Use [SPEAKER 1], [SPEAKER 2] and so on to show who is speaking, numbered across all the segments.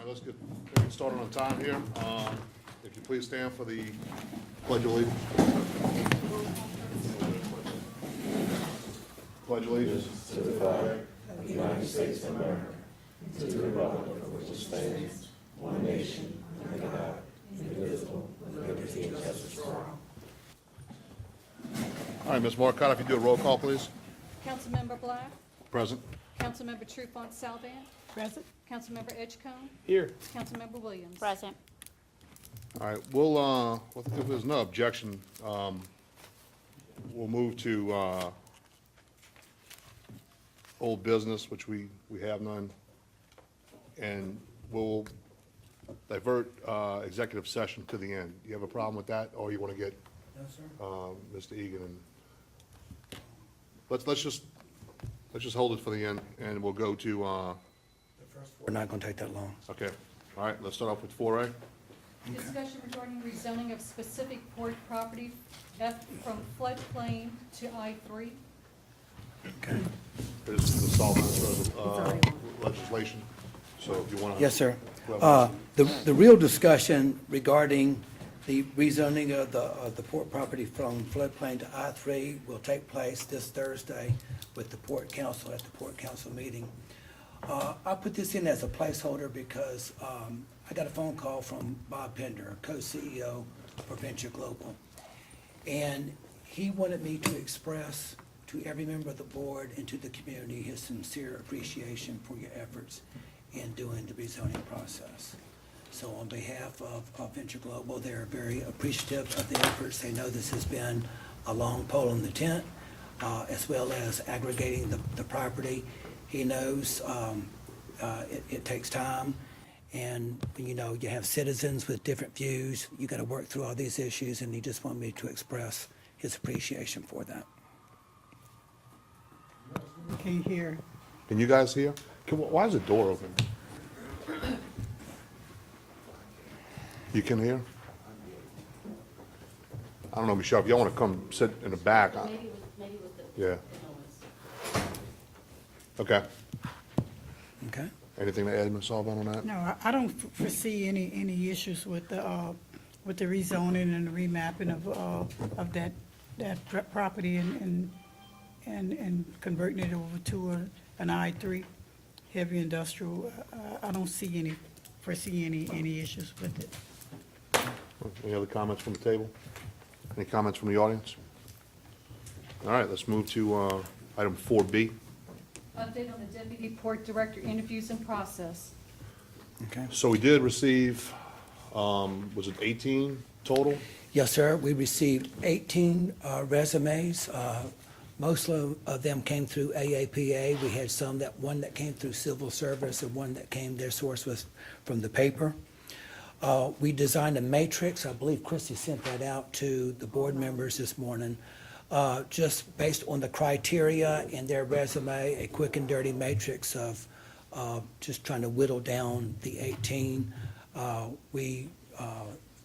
[SPEAKER 1] right, let's get started on time here. If you please stand for the pledge of allegiance. Pledge allegiance to the flag of the United States of America, to the republic for which it stands, one nation, under God, indivisible, with liberty and justice for all. All right, Ms. Marcotte, if you do a roll call, please.
[SPEAKER 2] Councilmember Black,
[SPEAKER 1] Present.
[SPEAKER 2] Councilmember Trufant Salvan,
[SPEAKER 3] Present.
[SPEAKER 2] Councilmember Edgecombe,
[SPEAKER 3] Here.
[SPEAKER 2] Councilmember Williams.
[SPEAKER 4] Present.
[SPEAKER 1] All right, we'll, if there's no objection, we'll move to old business, which we have none, and we'll divert executive session to the end. Do you have a problem with that, or you want to get Mr. Egan and let's just hold it for the end, and we'll go to
[SPEAKER 5] We're not going to take that long.
[SPEAKER 1] okay. All right, let's start off with 4A.
[SPEAKER 2] Discussion regarding rezoning of specific port property from floodplain to I-3.
[SPEAKER 5] Okay.
[SPEAKER 1] This is the solvent legislation, so if you want to.
[SPEAKER 5] Yes, sir. The real discussion regarding the rezoning of the port property from floodplain to I-3 will take place this Thursday with the Port Council at the Port Council meeting. I put this in as a placeholder because I got a phone call from Bob Pender, co-CEO for Venture Global. And he wanted me to express to every member of the board and to the community his sincere appreciation for your efforts in doing the rezoning process. So on behalf of Venture Global, they're very appreciative of the efforts. They know this has been a long pole in the tent, as well as aggregating the property. He knows it takes time, and you know, you have citizens with different views. You got to work through all these issues, and he just wanted me to express his appreciation for that.
[SPEAKER 3] Can't hear.
[SPEAKER 1] Can you guys hear? Why is the door open? You can hear? I don't know, Michelle, if y'all want to come sit in the back.
[SPEAKER 4] Maybe with the
[SPEAKER 1] Yeah.
[SPEAKER 4] noise.
[SPEAKER 1] Okay.
[SPEAKER 5] Okay.
[SPEAKER 1] Anything to add, Ms. Sullivan, on that?
[SPEAKER 3] No, I don't foresee any issues with the rezoning and the remapping of that property and converting it over to an I-3 heavy industrial. I don't foresee any issues with it.
[SPEAKER 1] Any other comments from the table? Any comments from the audience? All right, let's move to item 4B.
[SPEAKER 2] Update on the deputy port director interviews and process.
[SPEAKER 5] Okay.
[SPEAKER 1] So we did receive, was it 18 total?
[SPEAKER 5] Yes, sir. We received 18 resumes. Most of them came through AAPA. We had one that came through civil service and one that their source was from the paper. We designed a matrix. I believe Christy sent that out to the board members this morning. Just based on the criteria in their resume, a quick and dirty matrix of just trying to whittle down the 18. We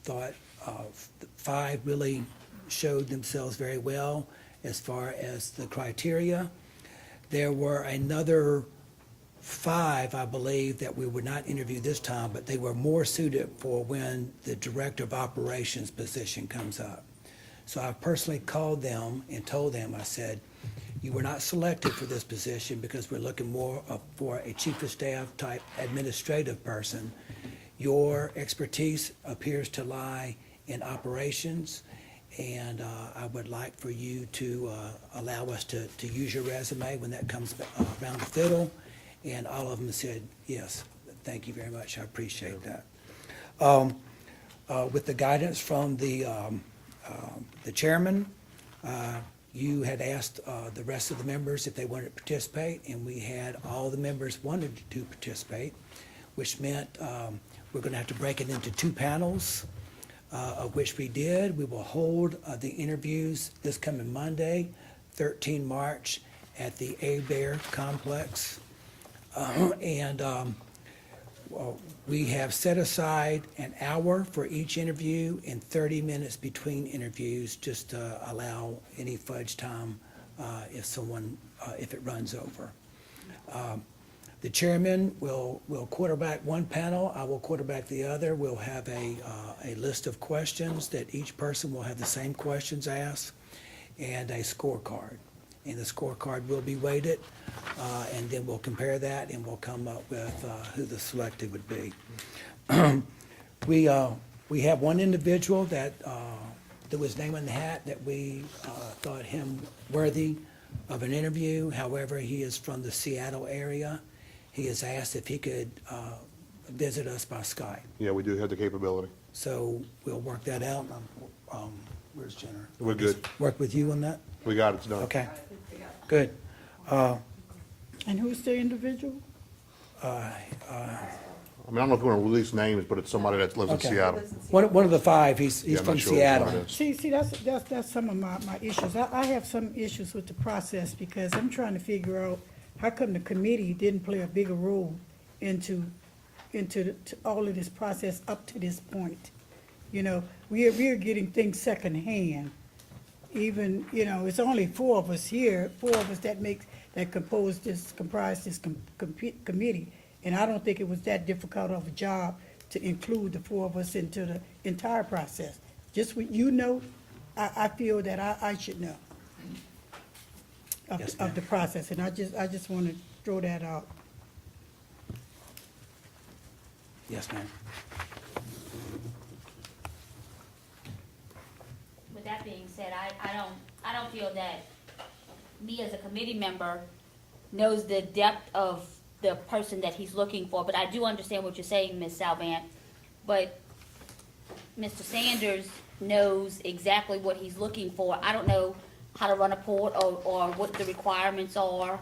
[SPEAKER 5] thought 5 really showed themselves very well as far as the criteria. There were another 5, I believe, that we would not interview this time, but they were more suited for when the director of operations position comes up. So I personally called them and told them, I said, you were not selected for this position because we're looking more for a chief of staff type administrative person. Your expertise appears to lie in operations, and I would like for you to allow us to use your resume when that comes around the fiddle. And all of them said, yes, thank you very much, I appreciate that. With the guidance from the chairman, you had asked the rest of the members if they wanted to participate, and we had all the members wanted to participate, which meant we're going to have to break it into 2 panels, of which we did. We will hold the interviews this coming Monday, 13 March, at the Abear Complex. We have set aside an hour for each interview and 30 minutes between interviews, just to allow any fudge time if it runs over. The chairman will quarterback one panel, I will quarterback the other. We'll have a list of questions that each person will have the same questions asked, and a scorecard. And the scorecard will be weighted, and then we'll compare that, and we'll come up with who the selected would be. We have one individual that was named in the hat that we thought him worthy of an interview. However, he is from the Seattle area. He has asked if he could visit us by Skype.
[SPEAKER 1] Yeah, we do have the capability.
[SPEAKER 5] So we'll work that out. Where's Jenner?
[SPEAKER 1] We're good.
[SPEAKER 5] Work with you on that?
[SPEAKER 1] We got it, it's done.
[SPEAKER 5] Okay, good.
[SPEAKER 3] And who's the individual?
[SPEAKER 1] I mean, I don't know if we're gonna release names, but it's somebody that lives in
[SPEAKER 5] Okay.
[SPEAKER 1] Seattle.
[SPEAKER 5] One of the five, he's
[SPEAKER 1] Yeah, I'm
[SPEAKER 5] from
[SPEAKER 1] not sure which one
[SPEAKER 5] Seattle.
[SPEAKER 1] it is.
[SPEAKER 3] See, that's some of my issues. I have some issues with the process because I'm trying to figure out how come the committee didn't play a bigger role into to all of this process up to this point. You know, we're getting things secondhand. Even, you know, it's only four of us here, that comprise this committee. And I don't think it was that difficult of a job to include the four of us into the entire process. Just what you know, I feel that I should know
[SPEAKER 5] Yes, ma'am.
[SPEAKER 3] of the process, and I just want to throw that out.
[SPEAKER 5] Yes, ma'am.
[SPEAKER 4] With that being said, I don't feel that me as a committee member knows the depth of the person that he's looking for, but I do understand what you're saying, Ms. Salvant. But Mr. Sanders knows exactly what he's looking for. I don't know how to run a port or what the requirements are.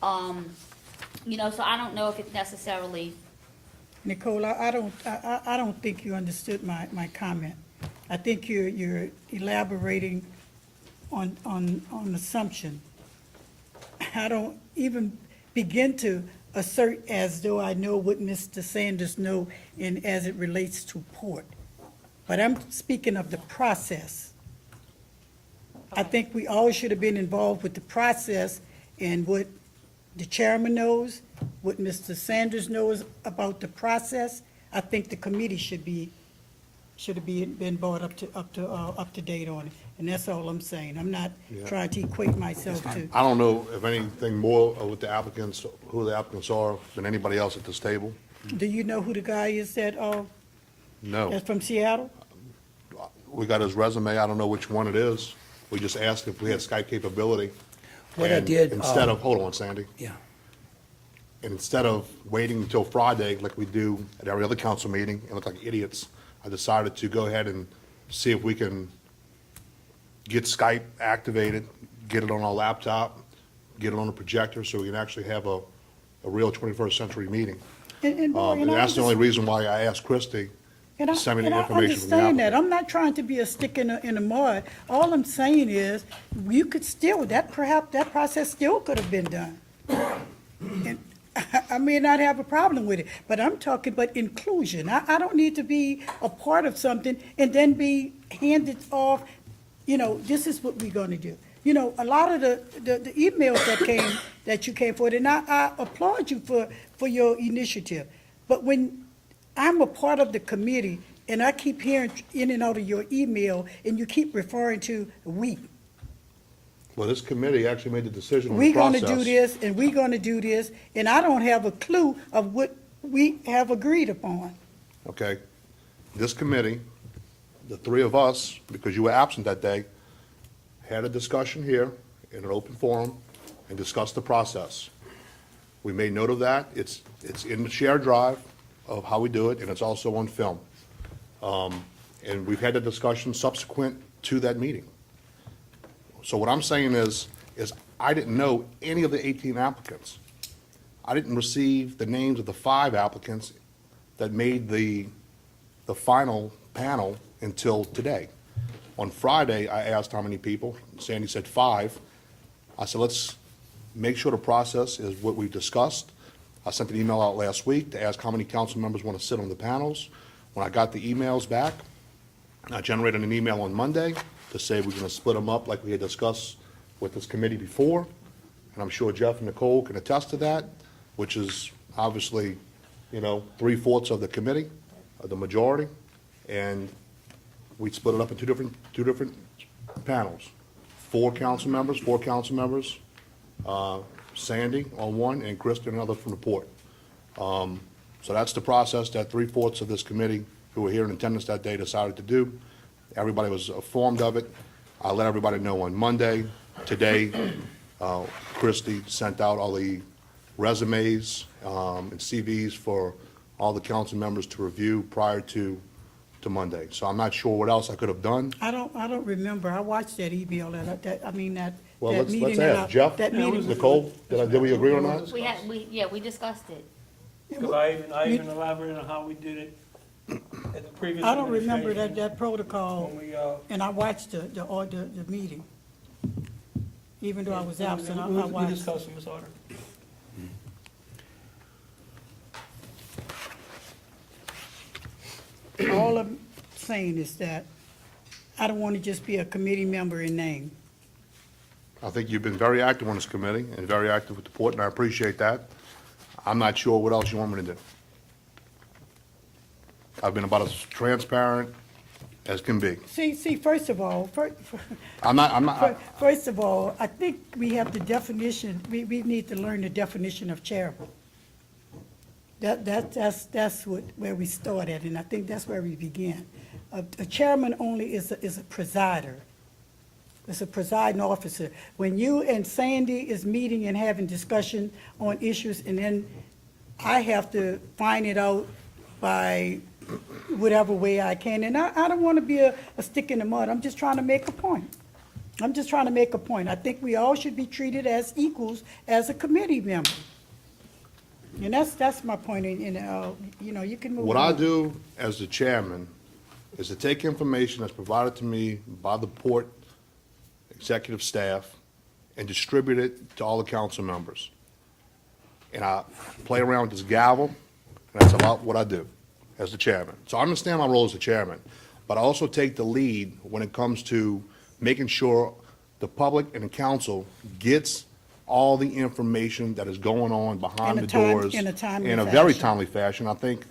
[SPEAKER 4] You know, so I don't know if it's necessarily,
[SPEAKER 3] Nicole, I don't think you understood my comment. I think you're elaborating on assumption. I don't even begin to assert as though I know what Mr. Sanders know in as it relates to port. But I'm speaking of the process. I think we all should have been involved with the process and what the chairman knows, what Mr. Sanders knows about the process. I think the committee should have been brought up to date on it. And that's all I'm saying. I'm not
[SPEAKER 1] Yeah.
[SPEAKER 3] trying to equate myself to.
[SPEAKER 1] I don't know if anything more with the applicants, who the applicants are, than anybody else at this table.
[SPEAKER 3] Do you know who the guy is that's
[SPEAKER 1] No.
[SPEAKER 3] from Seattle?
[SPEAKER 1] We got his resume, I don't know which one it is. We just asked if we had Skype capability.
[SPEAKER 5] What I
[SPEAKER 1] And
[SPEAKER 5] did,
[SPEAKER 1] Instead of, hold on, Sandy.
[SPEAKER 5] Yeah.
[SPEAKER 1] And instead of waiting until Friday, like we do at every other council meeting, and look like idiots, I decided to go ahead and see if we can get Skype activated, get it on our laptop, get it on a projector, so we can actually have a real 21st century meeting.
[SPEAKER 3] And
[SPEAKER 1] And that's the only reason why I asked Christie to send me the information from the
[SPEAKER 3] understand that.
[SPEAKER 1] applicant.
[SPEAKER 3] I'm not trying to be a stick in the mud. All I'm saying is, you could still, perhaps that process still could have been done. And I may not have a problem with it, but I'm talking about inclusion. I don't need to be a part of something and then be handed off, you know, this is what we're gonna do. You know, a lot of the emails that you came forward, and I applaud you for your initiative. But when I'm a part of the committee, and I keep hearing in and out of your email, and you keep referring to we.
[SPEAKER 1] Well, this committee actually made the decision on the
[SPEAKER 3] We're
[SPEAKER 1] process.
[SPEAKER 3] gonna do this, and we're gonna do this, and I don't have a clue of what we have agreed upon.
[SPEAKER 1] Okay? This committee, the three of us, because you were absent that day, had a discussion here in an open forum and discussed the process. We made note of that. It's in the shared drive of how we do it, and it's also on film. And we've had a discussion subsequent to that meeting. So what I'm saying is I didn't know any of the 18 applicants. I didn't receive the names of the 5 applicants that made the final panel until today. On Friday, I asked how many people. Sandy said 5. I said, let's make sure the process is what we've discussed. I sent an email out last week to ask how many council members want to sit on the panels. When I got the emails back, I generated an email on Monday to say we're going to split them up like we had discussed with this committee before. And I'm sure Jeff and Nicole can attest to that. which is obviously, 3/4 of the committee, the majority, and we split it up in two different panels. Four council members, Sandy on one and Christie on another from the port. So that's the process that 3/4 of this committee who were here in attendance that day decided to do. Everybody was informed of it. I let everybody know on Monday. Today, Christie sent out all the resumes and CVs for all the council members to review prior to Monday. So I'm not sure what else I could have done.
[SPEAKER 3] I don't remember. I watched that email,
[SPEAKER 1] Well,
[SPEAKER 3] that meeting.
[SPEAKER 1] let's ask. Jeff,
[SPEAKER 3] That meeting.
[SPEAKER 1] Nicole, did we agree on that?
[SPEAKER 4] We discussed it.
[SPEAKER 6] Because I even elaborated on how we did it at the previous.
[SPEAKER 3] I don't remember
[SPEAKER 6] administration
[SPEAKER 3] that protocol,
[SPEAKER 6] When we,
[SPEAKER 3] and I watched the meeting. Even though I was absent, I
[SPEAKER 6] we
[SPEAKER 3] watched.
[SPEAKER 6] discussed it, Ms. Harder.
[SPEAKER 3] All I'm saying is that I don't want to just be a committee member in name.
[SPEAKER 1] I think you've been very active on this committee and very active with the port, and I appreciate that. I'm not sure what else you want me to do. I've been about as transparent as can be.
[SPEAKER 3] See, first of all, first of all, I think we have the definition, we need to learn the definition of chairman. That's where we start at, and I think that's where we begin. A chairman only is a presider. It's a presiding officer. When you and Sandy is meeting and having discussion on issues, and then I have to find it out by whatever way I can, and I don't want to be a stick in the mud. I'm just trying to make a point. I think we all should be treated as equals as a committee member. And that's my point, and, you can move on.
[SPEAKER 1] What I do as the chairman is to take information that's provided to me by the port executive staff and distribute it to all the council members. And I play around with this gavel, and that's about what I do as the chairman. So I understand my role as the chairman, but I also take the lead when it comes to making sure the public and the council gets all the information that is going on behind the doors.
[SPEAKER 3] In a timely
[SPEAKER 1] In a very
[SPEAKER 3] fashion.
[SPEAKER 1] timely fashion. I think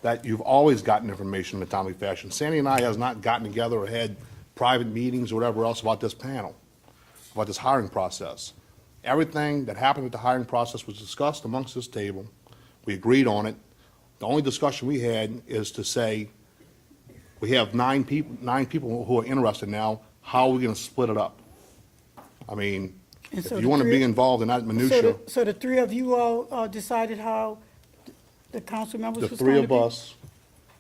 [SPEAKER 1] that you've always gotten information in a timely fashion. Sandy and I has not gotten together or had private meetings or whatever else about this panel, about this hiring process. Everything that happened with the hiring process was discussed amongst this table. We agreed on it. The only discussion we had is to say, we have nine people who are interested now, how are we gonna split it up? I mean,
[SPEAKER 3] And
[SPEAKER 1] if
[SPEAKER 3] so
[SPEAKER 1] you
[SPEAKER 3] the
[SPEAKER 1] wanna
[SPEAKER 3] three-
[SPEAKER 1] be involved in that minutia,
[SPEAKER 3] So the three of you all decided how the council members
[SPEAKER 1] the
[SPEAKER 3] was
[SPEAKER 1] three
[SPEAKER 3] going to
[SPEAKER 1] of
[SPEAKER 3] be?
[SPEAKER 1] us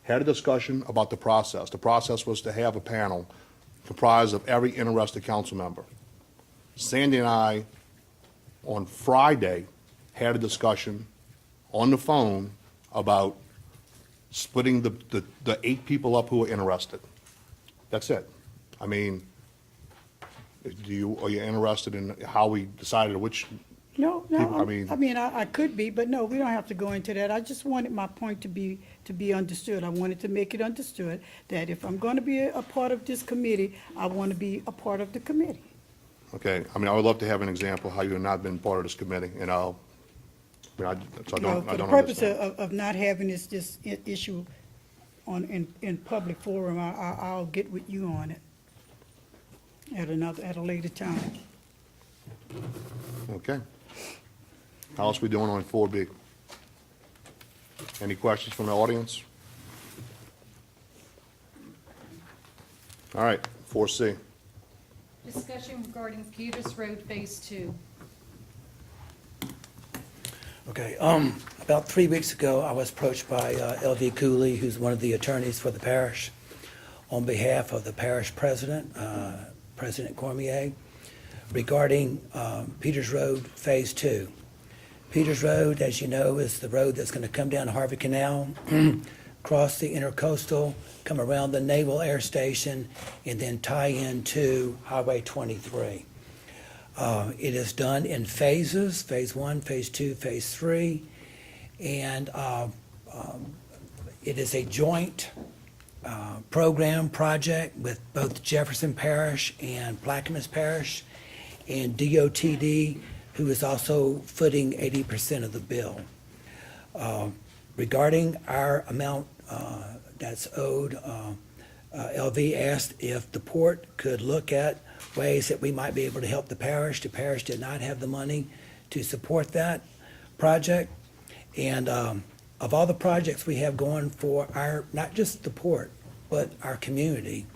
[SPEAKER 1] had a discussion about the process. The process was to have a panel comprised of every interested council member. Sandy and I, on Friday, had a discussion on the phone about splitting the 8 people up who are interested. That's it. I mean, are you interested in how we decided which,
[SPEAKER 3] No,
[SPEAKER 1] people- I mean-
[SPEAKER 3] I could be, but no, we don't have to go into that. I just wanted my point to be understood. I wanted to make it understood that if I'm going to be a part of this committee, I want to be a part of the committee.
[SPEAKER 1] okay, I mean, I would love to have an example how you have not been part of this committee, and so I
[SPEAKER 3] For
[SPEAKER 1] don't
[SPEAKER 3] the purpose
[SPEAKER 1] understand.
[SPEAKER 3] of not having this issue in public forum, I'll get with you on it at a later time.
[SPEAKER 1] Okay. How else we doing on 4B? Any questions from the audience? All right, 4C.
[SPEAKER 2] Discussion regarding Peters Road Phase 2.
[SPEAKER 5] Okay, about 3 weeks ago, I was approached by L.V. Cooley, who's one of the attorneys for the parish, on behalf of the parish president, President Cormier, regarding Peters Road Phase 2. Peters Road, as you know, is the road that's going to come down Harvey Canal, cross the intercoastal, come around the Naval Air Station, and then tie into Highway 23. It is done in phases, Phase 1, Phase 2, Phase 3, and it is a joint project with both Jefferson Parish and Plaquemines Parish, and DOTD who is also footing 80% of the bill. Regarding our amount that's owed, LV asked if the port could look at ways that we might be able to help the parish. The parish did not have the money to support that project. And of all the projects we have going for our, not just the port, but our community,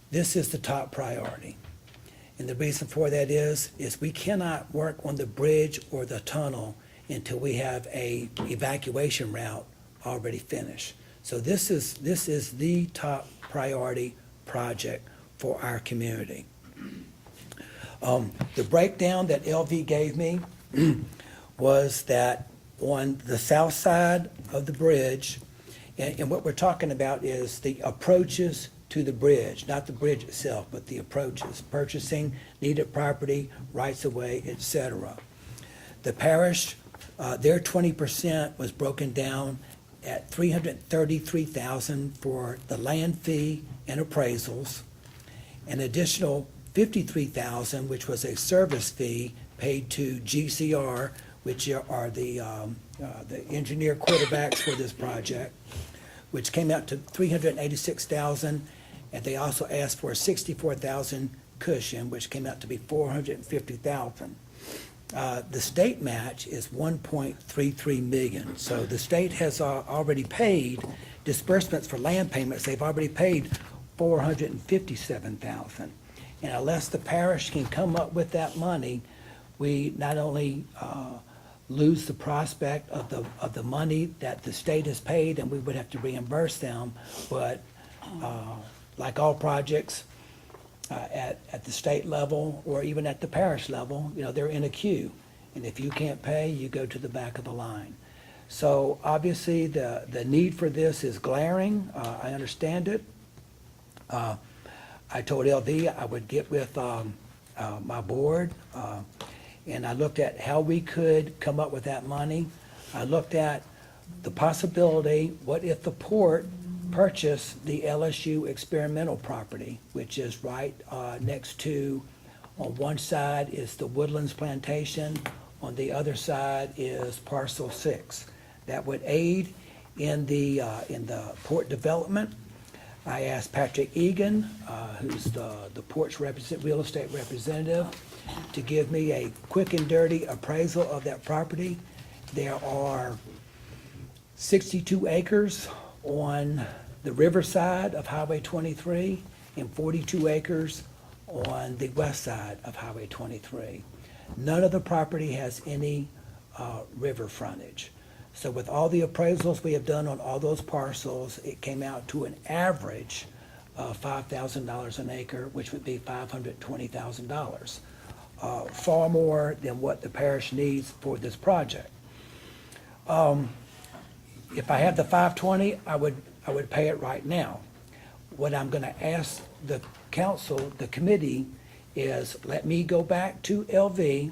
[SPEAKER 5] this is the top priority. And the reason for that is we cannot work on the bridge or the tunnel until we have a evacuation route already finished. So this is the top priority project for our community. The breakdown that LV gave me was that on the south side of the bridge, and what we're talking about is the approaches to the bridge, not the bridge itself, but the approaches, purchasing needed property, rights of way, et cetera. The parish, their 20% was broken down at $333,000 for the land fee and appraisals, an additional $53,000, which was a service fee paid to GCR, which are the engineer quarterbacks for this project, which came out to $386,000, and they also asked for a $64,000 cushion, which came out to be $450,000. The state match is $1.33 million. So the state has already paid disbursements for land payments. They've already paid $457,000. And unless the parish can come up with that money, we not only lose the prospect of the money that the state has paid, and we would have to reimburse them, but like all projects, at the state level or even at the parish level, they're in a queue. And if you can't pay, you go to the back of the line. So obviously, the need for this is glaring. I understand it. I told LV I would get with my board, and I looked at how we could come up with that money. I looked at the possibility, what if the port purchase the LSU experimental property, which is right next to, on one side is the Woodlands Plantation, on the other side is Parcel 6. That would aid in the port development. I asked Patrick Egan, who's the port's real estate representative, to give me a quick and dirty appraisal of that property. There are 62 acres on the riverside of Highway 23 and 42 acres on the west side of Highway 23. None of the property has any river frontage. So with all the appraisals we have done on all those parcels, it came out to an average of $5,000 an acre, which would be $520,000. Far more than what the parish needs for this project. If I had the 520, I would pay it right now. What I'm gonna ask the council, the committee, is let me go back to LV,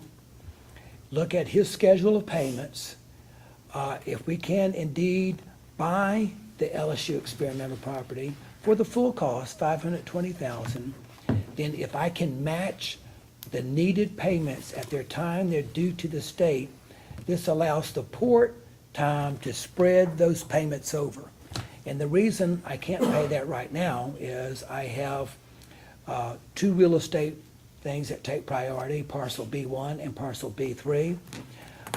[SPEAKER 5] look at his schedule of payments. If we can indeed buy the LSU experimental property for the full cost, $520,000, then if I can match the needed payments at their time they're due to the state, this allows the port time to spread those payments over. And the reason I can't pay that right now is I have two real estate things that take priority, parcel B1 and parcel B3.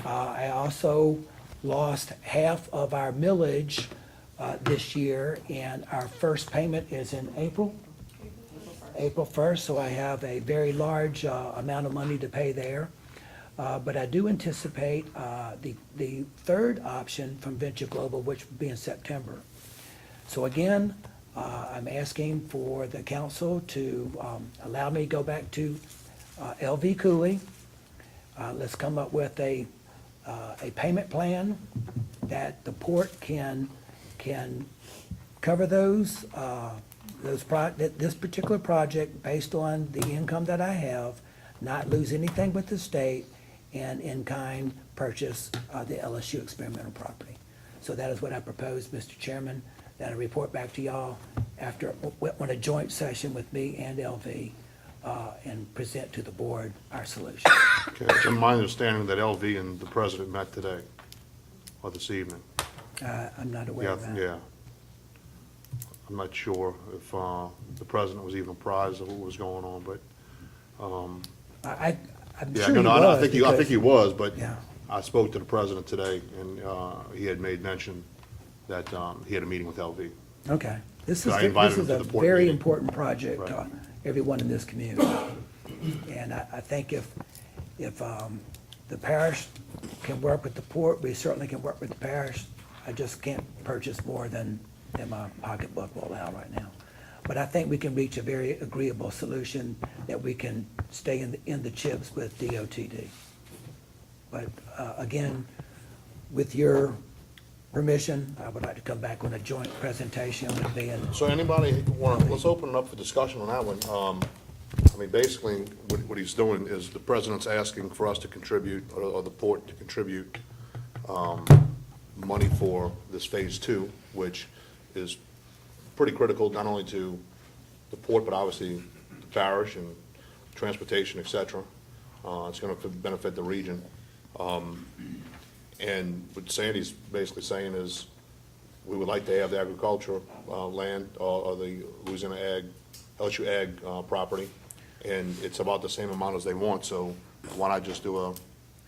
[SPEAKER 5] I also lost half of our millage this year, and our first payment is in April 1st, so I have a very large amount of money to pay there. But I do anticipate the third option from Venture Global, which would be in September. So again, I'm asking for the council to allow me to go back to LV Cooley. Let's come up with a payment plan that the port can cover this particular project based on the income that I have, not lose anything with the state, and in-kind purchase the LSU experimental property. So that is what I propose, Mr. Chairman, that I report back to y'all after, on a joint session with me and LV and present to the board our solution.
[SPEAKER 1] Okay, it's my understanding that LV and the president met today, or this evening.
[SPEAKER 5] I'm not aware
[SPEAKER 1] Yeah,
[SPEAKER 5] of that.
[SPEAKER 1] yeah. I'm not sure if the president was even apprised of what was going on, but,
[SPEAKER 5] I'm
[SPEAKER 1] yeah,
[SPEAKER 5] sure
[SPEAKER 1] no,
[SPEAKER 5] he
[SPEAKER 1] no, I
[SPEAKER 5] was.
[SPEAKER 1] think
[SPEAKER 5] because-
[SPEAKER 1] he was, but
[SPEAKER 5] Yeah.
[SPEAKER 1] I spoke to the president today, and he had made mention that he had a meeting with LV.
[SPEAKER 5] Okay. This
[SPEAKER 1] So
[SPEAKER 5] is,
[SPEAKER 1] I
[SPEAKER 5] this
[SPEAKER 1] invited him
[SPEAKER 5] is
[SPEAKER 1] to
[SPEAKER 5] a
[SPEAKER 1] the port
[SPEAKER 5] very
[SPEAKER 1] meeting.
[SPEAKER 5] important project
[SPEAKER 1] Right.
[SPEAKER 5] to everyone in this community. And I think if the parish can work with the port, we certainly can work with the parish. I just can't purchase more than my pocketbook will allow right now. But I think we can reach a very agreeable solution that we can stay in the chips with DOTD. But again, with your permission, I would like to come back with a joint presentation with me and
[SPEAKER 1] So anybody let's open it up for discussion on that one. I mean, basically, what he's doing is the president's asking for us to contribute, or the port to contribute, money for this phase two, which is pretty critical, not only to the port, but obviously the parish and transportation, et cetera. It's gonna benefit the region. And what Sandy's basically saying is, we would like to have the agricultural land, or the Louisiana Ag, LSU Ag property, and it's about the same amount as they want, so why not just do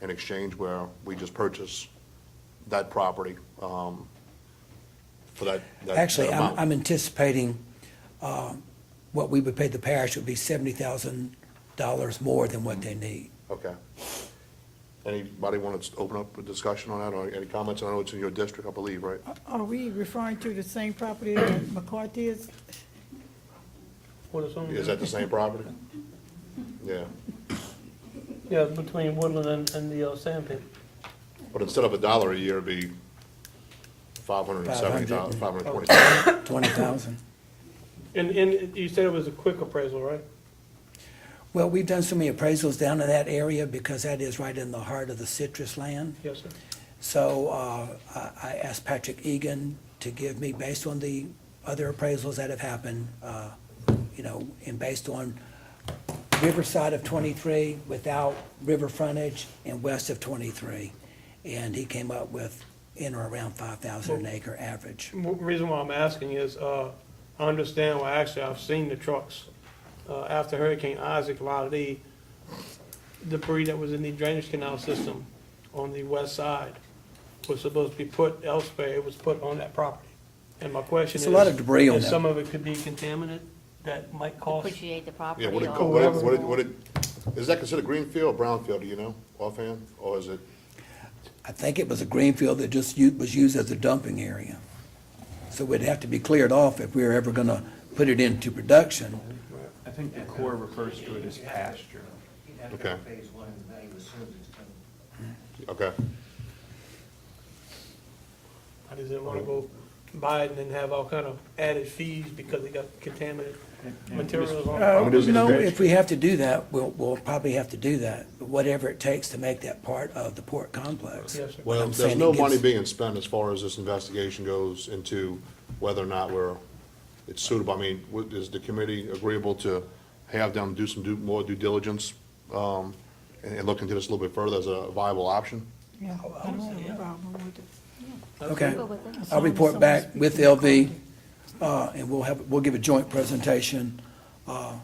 [SPEAKER 1] an exchange where we just purchase that property for that
[SPEAKER 5] actually,
[SPEAKER 1] amount?
[SPEAKER 5] I'm anticipating what we would pay the parish would be $70,000 more than what they need.
[SPEAKER 1] Okay. Anybody want to open up a discussion on that, or any comments? I know it's in your district, I believe, right?
[SPEAKER 3] Are we referring to the same property that McCarthy is?
[SPEAKER 6] What is on
[SPEAKER 1] Is
[SPEAKER 6] there?
[SPEAKER 1] that the same property? Yeah,
[SPEAKER 6] Yeah, between Woodland and the sand pit.
[SPEAKER 1] but instead of $1 a year, it'd be $570,000, $520,000.
[SPEAKER 5] 20,000.
[SPEAKER 6] And you said it was a quick appraisal, right?
[SPEAKER 5] Well, we've done so many appraisals down in that area because that is right in the heart of the citrus land.
[SPEAKER 6] Yes, sir.
[SPEAKER 5] So I asked Patrick Egan to give me, based on the other appraisals that have happened, and based on riverside of 23 without river frontage and west of 23. And he came up with in or around 5,000 an acre average.
[SPEAKER 6] Reason why I'm asking is, I understand, well, actually, I've seen the trucks. After Hurricane Isaac, a lot of the debris that was in the drainage canal system on the west side was supposed to be put elsewhere, it was put on that property. And my question is.
[SPEAKER 5] There's a lot of debris on
[SPEAKER 6] if
[SPEAKER 5] that.
[SPEAKER 6] some of it could be contaminated, that might cost.
[SPEAKER 4] Appreciate the property.
[SPEAKER 1] Yeah, is that considered greenfield or brownfield, do you know, offhand, or is it?
[SPEAKER 5] I think it was a greenfield that just was used as a dumping area. So it'd have to be cleared off if we were ever gonna put it into production.
[SPEAKER 7] I think the Corps refers to it as pasture.
[SPEAKER 1] Okay. Okay,
[SPEAKER 6] I just didn't wanna go buy it and then have all kind of added fees because it got contaminated materials on it.
[SPEAKER 5] No, if we have to do that, we'll probably have to do that, whatever it takes to make that part of the port complex.
[SPEAKER 6] Yes, sir.
[SPEAKER 1] well,
[SPEAKER 5] I'm
[SPEAKER 1] there's
[SPEAKER 5] saying
[SPEAKER 1] no
[SPEAKER 5] it
[SPEAKER 1] money
[SPEAKER 5] gets-
[SPEAKER 1] being spent as far as this investigation goes into whether or not it's suitable. I mean, is the committee agreeable to have them do more due diligence, and look into this a little bit further as a viable option?
[SPEAKER 3] Yeah, I don't have a problem with it.
[SPEAKER 5] Okay,
[SPEAKER 4] Go with it.
[SPEAKER 5] I'll report back with LV, and we'll give a joint presentation. I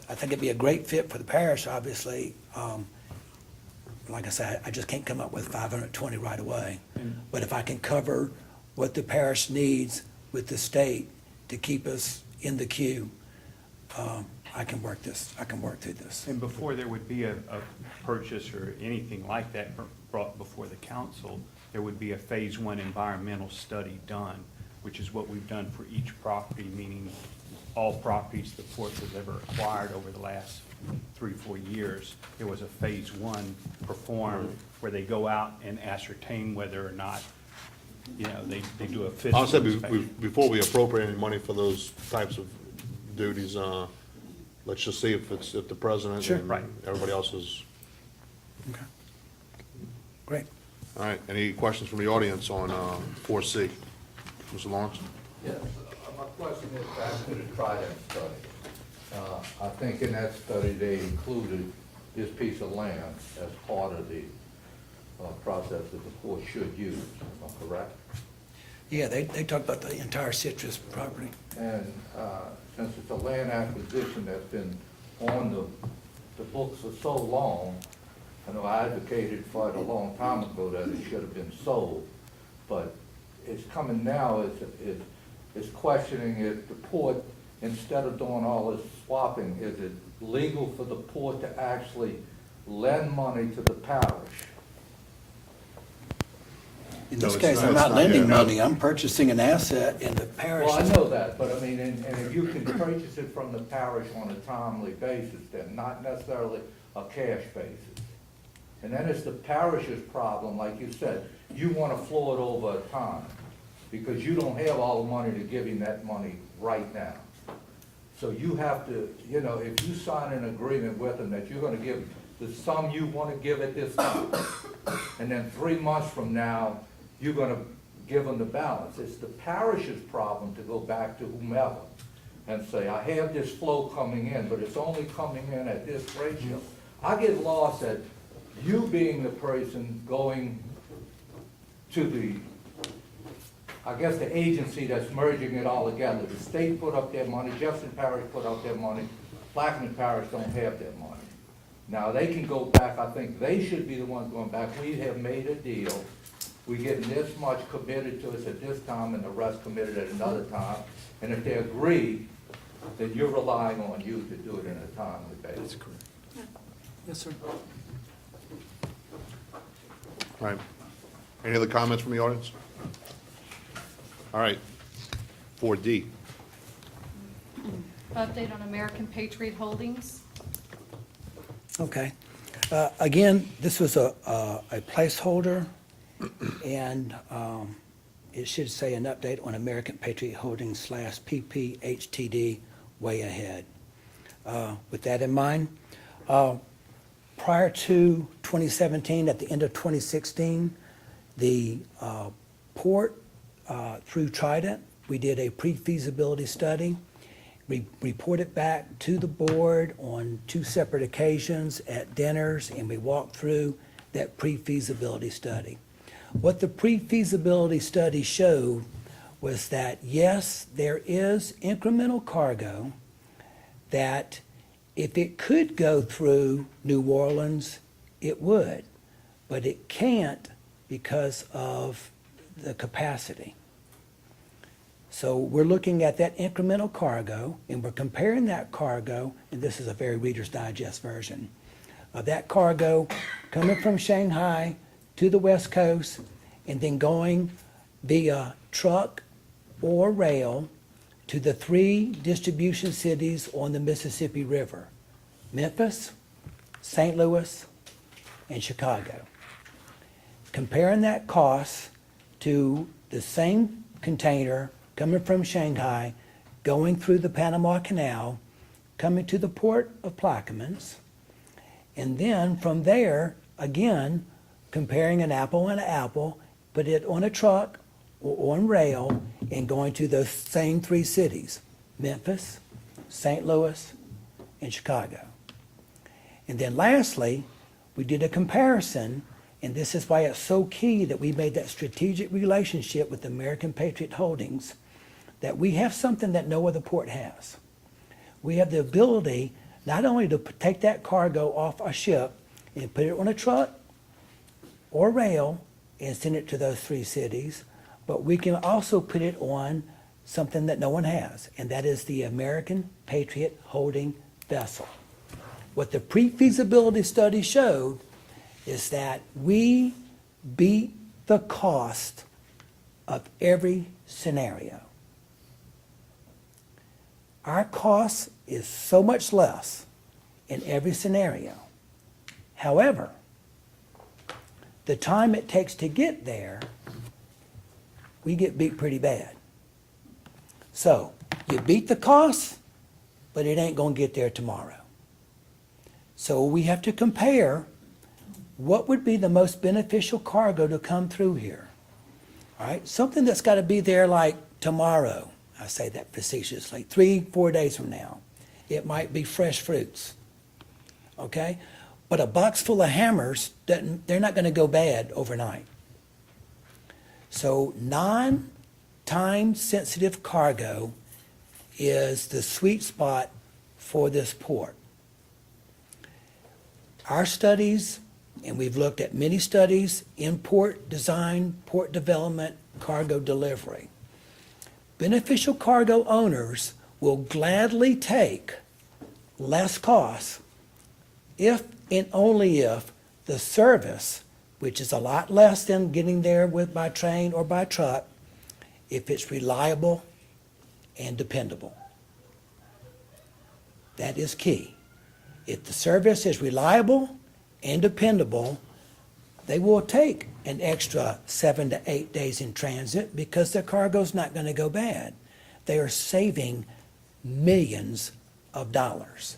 [SPEAKER 5] think it'd be a great fit for the parish, obviously. Like I said, I just can't come up with 520 right away. But if I can cover what the parish needs with the state to keep us in the queue, I can work through this.
[SPEAKER 7] And before there would be a purchase or anything like that brought before the council, there would be a phase one environmental study done, which is what we've done for each property, meaning all properties the port has ever acquired over the last 3-4 years. There was a phase one performed where they go out and ascertain whether or not, they do a physical
[SPEAKER 1] Honestly,
[SPEAKER 7] inspection.
[SPEAKER 1] before we appropriate any money for those types of duties, let's just see if the president
[SPEAKER 5] Sure.
[SPEAKER 1] and
[SPEAKER 7] Right.
[SPEAKER 1] everybody else is.
[SPEAKER 5] Okay. Great.
[SPEAKER 1] All right, any questions from the audience on 4C? Mr. Lawrence?
[SPEAKER 8] Yes, my question is back to the TriDet study. I think in that study, they included this piece of land as part of the process that the port should use, am I correct?
[SPEAKER 5] Yeah, they talked about the entire citrus property.
[SPEAKER 8] And since it's a land acquisition that's been on the books for so long, I know I advocated for it a long time ago that it should have been sold, but it's coming now, it's questioning if the port, instead of doing all this swapping, is it legal for the port to actually lend money to the parish?
[SPEAKER 5] In
[SPEAKER 1] No,
[SPEAKER 5] this
[SPEAKER 1] it's
[SPEAKER 5] case,
[SPEAKER 1] not-
[SPEAKER 5] I'm
[SPEAKER 1] it's
[SPEAKER 5] not
[SPEAKER 1] not,
[SPEAKER 5] lending
[SPEAKER 1] yeah, no.
[SPEAKER 5] money, I'm purchasing an asset in the parish.
[SPEAKER 8] Well, I know that, but I mean, and if you can purchase it from the parish on a timely basis, then not necessarily a cash basis. And then it's the parish's problem, like you said, you wanna flow it over time, because you don't have all the money to give him that money right now. So you have to, you know, if you sign an agreement with him that you're gonna give the sum you wanna give at this time, and then 3 months from now, you're gonna give them the balance. It's the parish's problem to go back to whomever and say, I have this flow coming in, but it's only coming in at this ratio. I get lost at you being the person going to the, I guess, the agency that's merging it all together. The state put up their money, Jefferson Parish put up their money, Plaquemine Parish don't have their money. Now, they can go back, I think they should be the ones going back. We have made a deal. We're getting this much committed to us at this time and the rest committed at another time. And if they agree, then you're relying on you to do it in a timely basis. That's correct.
[SPEAKER 5] Yes, sir.
[SPEAKER 1] All right. Any other comments from the audience? All right. 4D.
[SPEAKER 2] Update on American Patriot Holdings.
[SPEAKER 5] Okay. Again, this was a placeholder, and it should say an update on American Patriot Holdings / PPHTD way ahead. With that in mind, prior to 2017, at the end of 2016, the port, through Trident, we did a pre-feasibility study. We reported back to the board on 2 separate occasions at dinners, and we walked through that pre-feasibility study. What the pre-feasibility study showed was that, yes, there is incremental cargo that if it could go through New Orleans, it would, but it can't because of the capacity. So we're looking at that incremental cargo, and we're comparing that cargo, and this is a very Reader's Digest version, of that cargo coming from Shanghai to the West Coast, and then going via truck or rail to the 3 distribution cities on the Mississippi River: Memphis, St. Louis, and Chicago. Comparing that cost to the same container coming from Shanghai, going through the Panama Canal, coming to the port of Plaquemines, and then from there, again, comparing an apple and an apple, put it on a truck or on rail, and going to those same 3 cities: Memphis, St. Louis, and Chicago. And then lastly, we did a comparison, and this is why it's so key that we made that strategic relationship with American Patriot Holdings, that we have something that no other port has. We have the ability not only to take that cargo off a ship and put it on a truck or rail and send it to those 3 cities, but we can also put it on something that no one has, and that is the American Patriot Holding vessel. What the pre-feasibility study showed is that we beat the cost of every scenario. Our cost is so much less in every scenario. However, the time it takes to get there, we get beat pretty bad. So, you beat the cost, but it ain't gonna get there tomorrow. So we have to compare what would be the most beneficial cargo to come through here. All right, something that's gotta be there like tomorrow, I say that facetiously, 3-4 days from now. It might be fresh fruits, okay? But a box full of hammers, they're not gonna go bad overnight. So non-time sensitive cargo is the sweet spot for this port. Our studies, and we've looked at many studies in port design, port development, cargo delivery. Beneficial cargo owners will gladly take less costs if and only if the service, which is a lot less than getting there by train or by truck, if it's reliable and dependable. That is key. If the service is reliable and dependable, they will take an extra 7 to 8 days in transit because their cargo's not going to go bad. They are saving millions of dollars.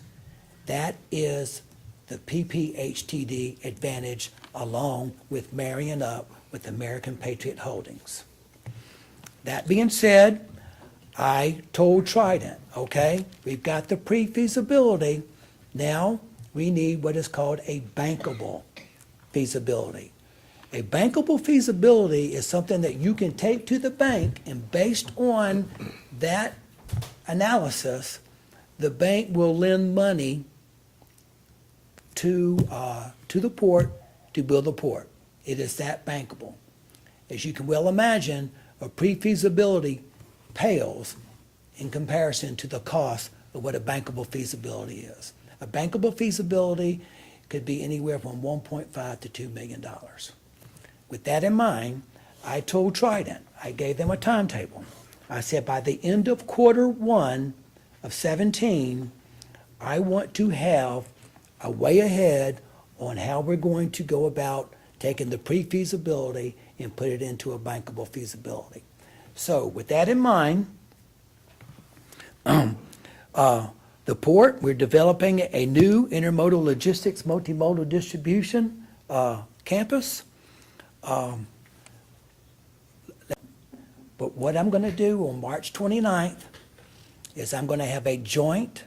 [SPEAKER 5] That is the PPHTD advantage, along with marrying up with American Patriot Holdings. That being said, I told Trident, okay, we've got the pre-feasibility. Now we need what is called a bankable feasibility. A bankable feasibility is something that you can take to the bank, and based on that analysis, the bank will lend money to the port to build the port. It is that bankable. As you can well imagine, a pre-feasibility pales in comparison to the cost of what a bankable feasibility is. A bankable feasibility could be anywhere from $1.5 to $2 million. With that in mind, I told Trident, I gave them a timetable. I said by the end of Q1 of 17, I want to have a way ahead on how we're going to go about taking the pre-feasibility and put it into a bankable feasibility. So with that in mind, the port, we're developing a new intermodal logistics, multimodal distribution campus. But what I'm going to do on March 29th is I'm going to have a joint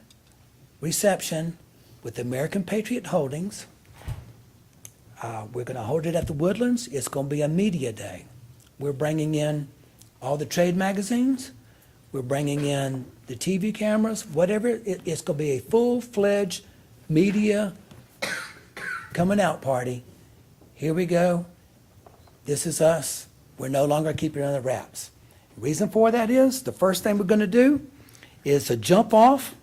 [SPEAKER 5] reception with American Patriot Holdings. We're going to hold it at the Woodlands. It's going to be a media day. We're bringing in all the trade magazines. We're bringing in the TV cameras, whatever. It's going to be a full-fledged media coming out party. Here we go. This is us. We're no longer keeping it under wraps. The reason for that is, the first thing we're going to do is to jump off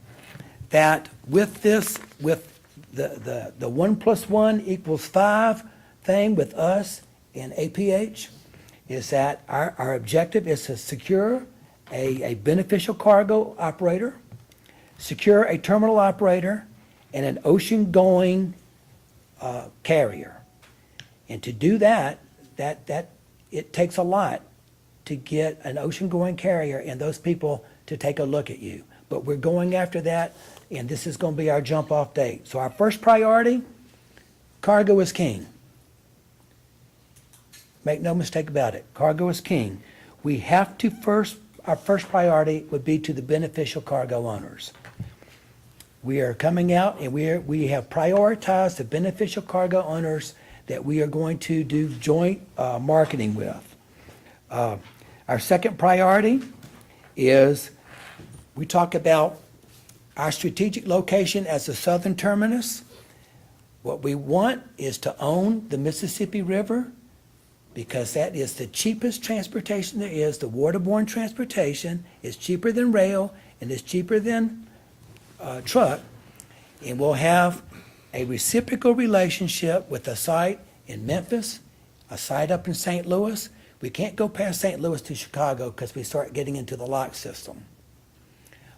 [SPEAKER 5] that with this, with the 1 + 1 = 5 thing with us and APH, is that our objective is to secure a beneficial cargo operator, secure a terminal operator, and an ocean-going carrier. And to do that it takes a lot to get an ocean-going carrier and those people to take a look at you. But we're going after that, and this is going to be our jump-off date. So our first priority, cargo is king. Make no mistake about it. Cargo is king. We have to our first priority would be to the beneficial cargo owners. We are coming out and we have prioritized the beneficial cargo owners that we are going to do joint marketing with. Our second priority is, we talk about our strategic location as the southern terminus. What we want is to own the Mississippi River, because that is the cheapest transportation there is. The waterborne transportation is cheaper than rail and is cheaper than truck. And we'll have a reciprocal relationship with a site in Memphis, a site up in St. Louis. We can't go past St. Louis to Chicago because we start getting into the lock system.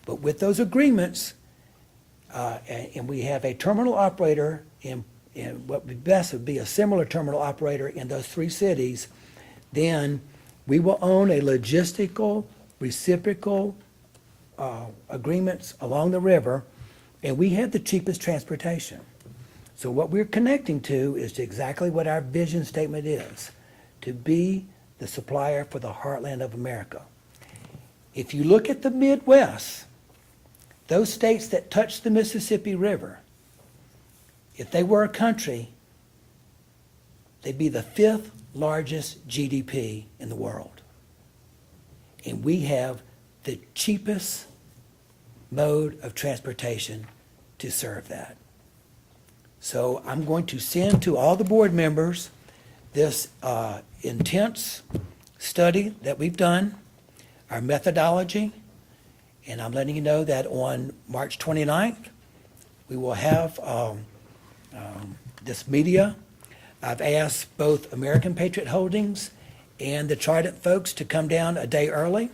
[SPEAKER 5] But with those agreements, and we have a terminal operator in what would be best would be a similar terminal operator in those 3 cities, then we will own a logistical, reciprocal agreements along the river, and we have the cheapest transportation. So what we're connecting to is exactly what our vision statement is, to be the supplier for the heartland of America. If you look at the Midwest, those states that touch the Mississippi River, if they were a country, they'd be the 5th largest GDP in the world. And we have the cheapest mode of transportation to serve that. So I'm going to send to all the board members this intense study that we've done, our methodology, and I'm letting you know that on March 29th, we will have this media. I've asked both American Patriot Holdings and the Trident folks to come down a day early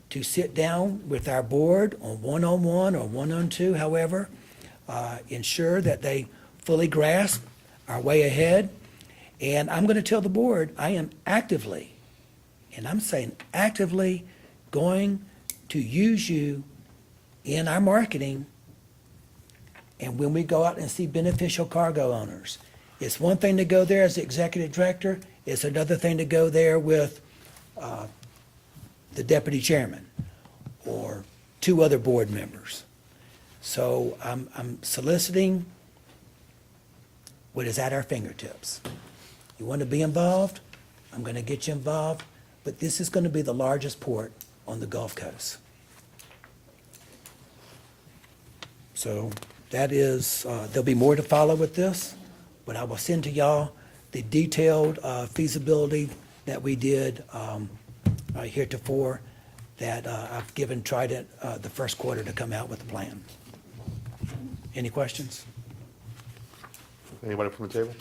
[SPEAKER 5] to sit down with our board on one-on-one or one-on-two, however, ensure that they fully grasp our way ahead. And I'm going to tell the board, I am actively, and I'm saying actively, going to use you in our marketing and when we go out and see beneficial cargo owners. It's one thing to go there as the executive director, it's another thing to go there with the deputy chairman or 2 other board members. So I'm soliciting what is at our fingertips. You want to be involved? I'm going to get you involved, but this is going to be the largest port on the Gulf Coast. So that is, there'll be more to follow with this, but I will send to y'all the detailed feasibility that we did heretofore, that I've given Trident the first quarter to come out with a plan. Any questions?
[SPEAKER 1] Anybody from the table?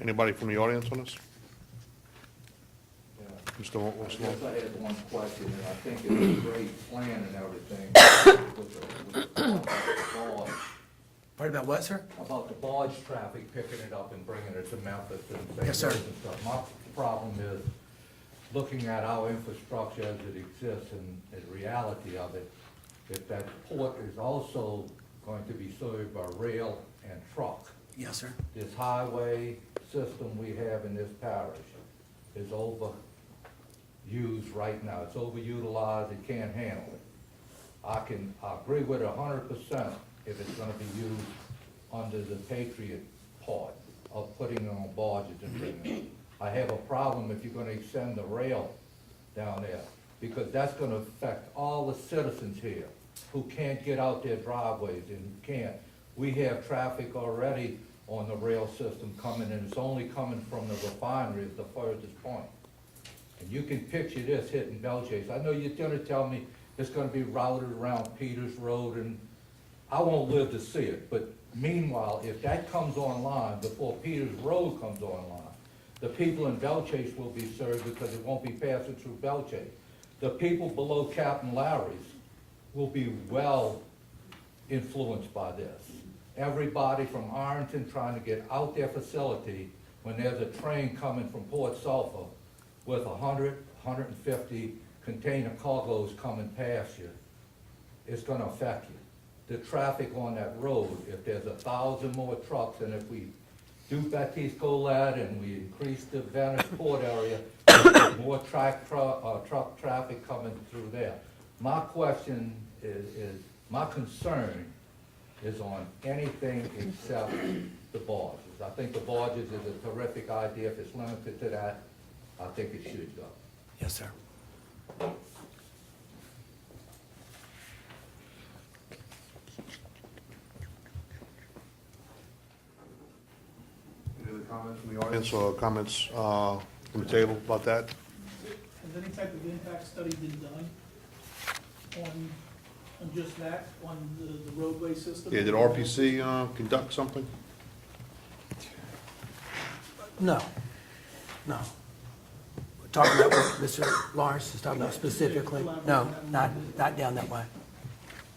[SPEAKER 1] Anybody from the audience on this? Mr.
[SPEAKER 8] I guess
[SPEAKER 1] Wilson?
[SPEAKER 8] I had one question, and I think it's a great plan and everything with the barge.
[SPEAKER 5] Pardon about what, sir?
[SPEAKER 8] About the barge traffic, picking it up and bringing it to Memphis and St.
[SPEAKER 5] Yes, sir.
[SPEAKER 8] Louis and stuff. My problem is looking at our infrastructure as it exists and the reality of it, if that port is also going to be served by rail and truck.
[SPEAKER 5] Yes, sir.
[SPEAKER 8] This highway system we have in this parish is overused right now. It's overutilized, it can't handle it. I agree with it 100% if it's gonna be used under the Patriot part of putting it on barges and bringing it. I have a problem if you're gonna extend the rail down there, because that's gonna affect all the citizens here who can't get out their driveways and can't. We have traffic already on the rail system coming, and it's only coming from the refinery is the furthest point. And you can picture this hitting Belchase. I know you're gonna tell me it's gonna be routed around Peters Road, and I won't live to see it, but meanwhile, if that comes online before Peters Road comes online, the people in Belchase will be served because it won't be passing through Belchase. The people below Captain Larry's will be well influenced by this. Everybody from Ironton trying to get out their facility when there's a train coming from Port Sulphur with 100, 150 container cargoes coming past you, it's gonna affect you. The traffic on that road, if there's 1,000 more trucks, and if we do Baptiste Golad and we increase the Venice Port area, there's more truck traffic coming through there. My question is, my concern is on anything except the barges. I think the barges is a terrific idea. If it's limited to that, I think it should go.
[SPEAKER 5] Yes, sir.
[SPEAKER 1] Any other comments from the audience or comments from the table about that?
[SPEAKER 9] Has any type of impact study been done on just that, on the roadway system?
[SPEAKER 1] Yeah, did RPC conduct something?
[SPEAKER 5] No, no. We're talking about what Mr. Lawrence is talking about specifically? No, not down that way.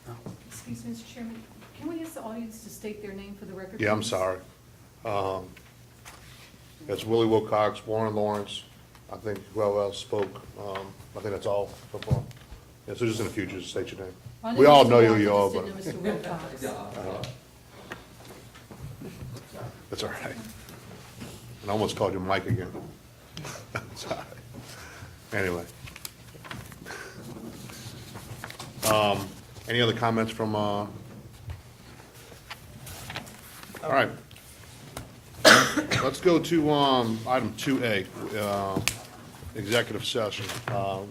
[SPEAKER 5] No.
[SPEAKER 2] Excuse me, Mr. Chairman, can we ask the audience to state their name for the record?
[SPEAKER 1] Yeah, I'm
[SPEAKER 2] please?
[SPEAKER 1] sorry. It's Willie Wilcox, Warren Lawrence, I think whoever else spoke. I think that's all so far. Yeah, so just in the future, just state your name.
[SPEAKER 2] I
[SPEAKER 1] We all
[SPEAKER 2] Mr.
[SPEAKER 1] know who
[SPEAKER 2] Walker,
[SPEAKER 1] you are,
[SPEAKER 2] just
[SPEAKER 1] but
[SPEAKER 2] didn't know Mr. Wilcox.
[SPEAKER 1] that's all right. And I almost called you Mike again. Sorry. Anyway. Any other comments from, all right. Let's go to, item 2A, executive session.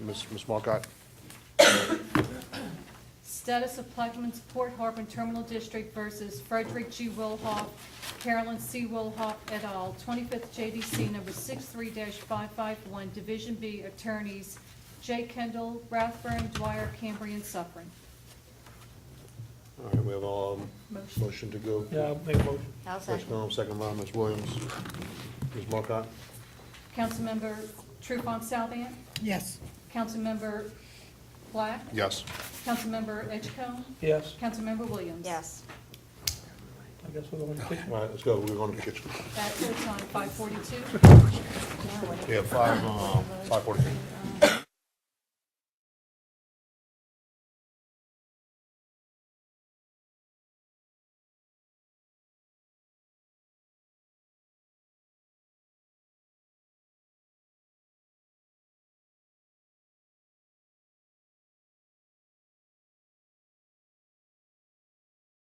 [SPEAKER 1] Ms. Marcotte?
[SPEAKER 2] Status of Plaquemines Port Harbor Terminal District versus Frederick G. Wilhoff, Carolyn C. Wilhoff et al., 25th JDC number 63-551, Division B, attorneys J. Kendall, Rathburn, Dwyer, Cambrian, Suffering.
[SPEAKER 1] All right, we have a
[SPEAKER 2] Motion.
[SPEAKER 1] motion to go.
[SPEAKER 6] Yeah, I'll make a motion.
[SPEAKER 4] I'll
[SPEAKER 1] Ms.
[SPEAKER 4] second.
[SPEAKER 1] Combs, second by Ms. Williams. Ms. Marcotte?
[SPEAKER 2] Councilmember Trufant Salvant,
[SPEAKER 3] Yes.
[SPEAKER 2] Councilmember Black,
[SPEAKER 1] Yes.
[SPEAKER 2] Councilmember Edgecombe,
[SPEAKER 6] Yes,
[SPEAKER 2] Councilmember Williams.
[SPEAKER 4] Yes.
[SPEAKER 6] I guess we're going to kitchen.
[SPEAKER 1] All right, let's go. We're going to the kitchen.
[SPEAKER 2] At what time, 5:42?
[SPEAKER 1] Yeah, 5:42.